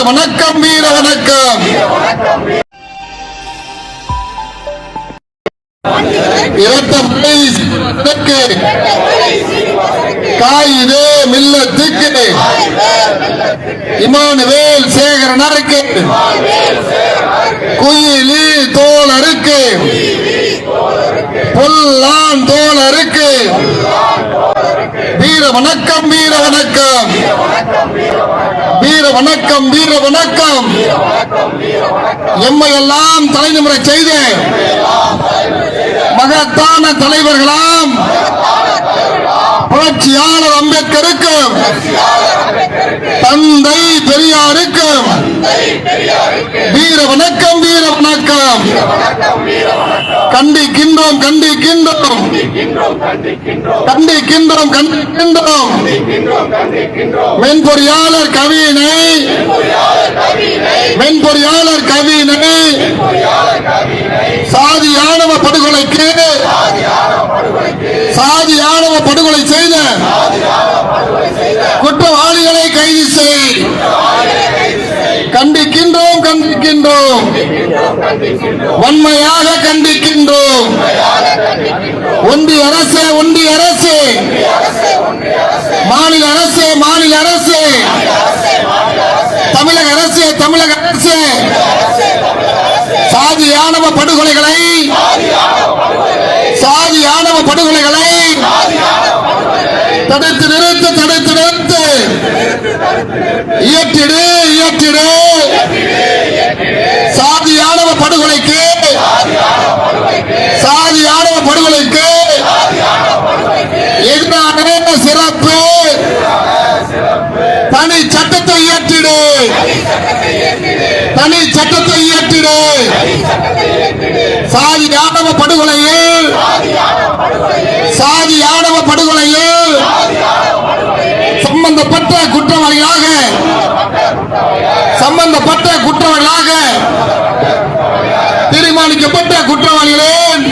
வணக்கம் வீர வணக்கம். காயிதே மில்லத்துக்கு இமானுவேல் சேகரனருக்கு குயிலி தோழருக்கு பொல்லான் தோழருக்கு வீர வணக்கம் வீர வணக்கம் வீர வணக்கம் வீர வணக்கம். எம்மையெல்லாம் தலைநிமிர செய்த மகத்தான தலைவர்களாம் புரட்சியாளர் அம்பேத்கருக்கும் தந்தை பெரியாருக்கும் வீர வணக்கம் வீர வணக்கம். கண்டிக்கின்றோம் கண்டிக்கின்றோம் கண்டிக்கின்றோம் கண்டிக்கின்றோம். மென்பொறியாளர் கவியினை மென்பொறியாளர் கவியினை சாதி ஆணவ படுகொலைக்கு சாதி ஆணவ படுகொலை செய்த குற்றவாளிகளை கைது செய். கண்டிக்கின்றோம் கண்டிக்கின்றோம் வன்மையாக கண்டிக்கின்றோம். ஒன்றிய அரசு ஒன்றிய அரசு மாநில அரசு மாநில அரசு தமிழக அரசு தமிழக அரசு சாதி ஆணவ படுகொலைகளை சாதி ஆணவ படுகொலைகளை தடுத்து நிறுத்து தடுத்து நிறுத்து. இயற்றிடு இயற்றிடு. சாதி ஆணவ படுகொலைக்கு சாதி ஆணவ படுகொலைக்கு எதிரான சிறப்பு தனி சட்டத்தை இயற்றிடு தனி சட்டத்தை இயற்றிடு. சாதி ஆணவ படுகொலையில் சாதி ஆணவ படுகொலையில் சம்பந்தப்பட்ட குற்றவாளிகளாக தீர்மானிக்கப்பட்ட குற்றவாளிகளின்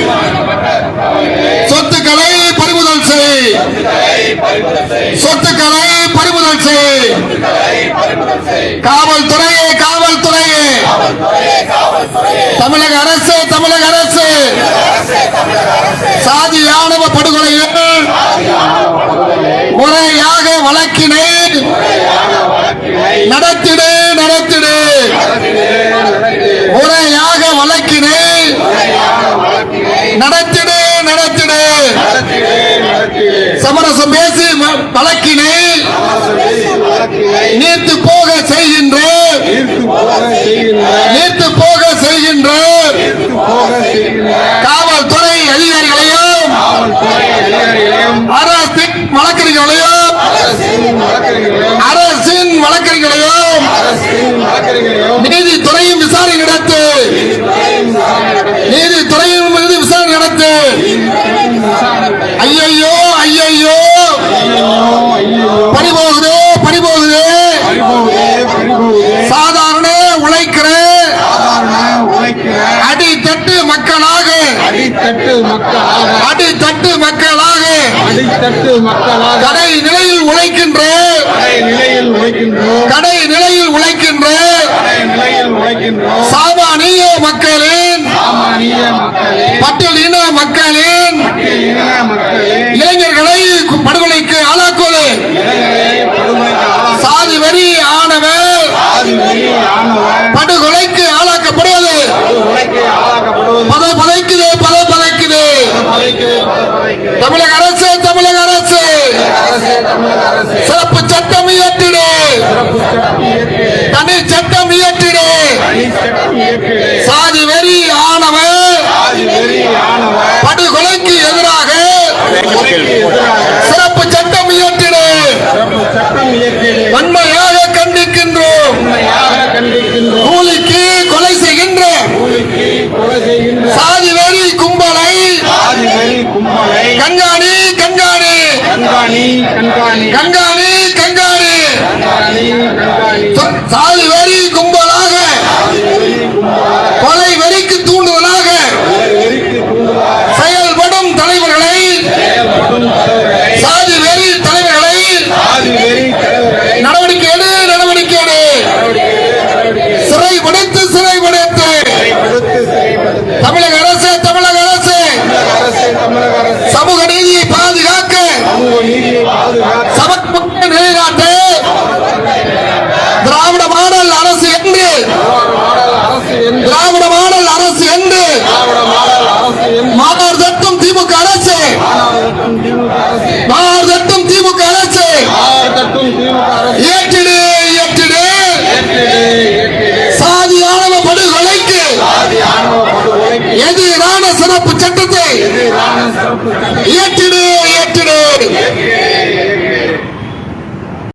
சொத்துக்களை பறிமுதல் செய் சொத்துக்களை பறிமுதல் செய். காவல்துறையே காவல்துறையே தமிழக அரசு தமிழக அரசு சாதி ஆணவ படுகொலையில் முறையாக வழக்கினை நடத்திடு நடத்திடு. முறையாக வழக்கினை நடத்திடு நடத்திடு. சமரசம் பேசி வழக்கினை நீர்த்து போக செய்கின்ற நீர்த்து போக செய்கின்ற காவல்துறை அதிகாரிகளையும் அரசின் வழக்கறிஞர்களையும் அரசின் வழக்கறிஞர்களையும் நீதித்துறையும் விசாரணை நடத்து நீதித்துறையும் விசாரணை நடத்து. ஐயையோ ஐயையோ பறிபோகுது பறிபோகுது. சாதாரண உழைக்கிற அடித்தட்டு மக்களாக அடித்தட்டு மக்களாக கடை நிலையில் உழைக்கின்ற கடை நிலையில் உழைக்கின்ற சாமானிய மக்களின் பட்டியல் இன மக்களின் இளைஞர்களை படுகொலைக்கு ஆளாக்குவது சாதி வரி ஆனவர் படுகொலைக்கு ஆளாக்கப்படுவது பத பதைக்குது பத பதைக்குது. தமிழக அரசு தமிழக அரசு சிறப்பு சட்டம் இயற்றிடு தனி சட்டம் இயற்றிடு. சாதி வெறி ஆனவர் படுகொலைக்கு எதிராக சிறப்பு சட்டம் இயற்றிடு. வன்மையாக கண்டிக்கின்றோம். கூலிக்கு கொலை செய்கின்ற சாதி வெறி கும்பலை கண்காணி கண்காணி கண்காணி கண்காணி. சாதி வெறி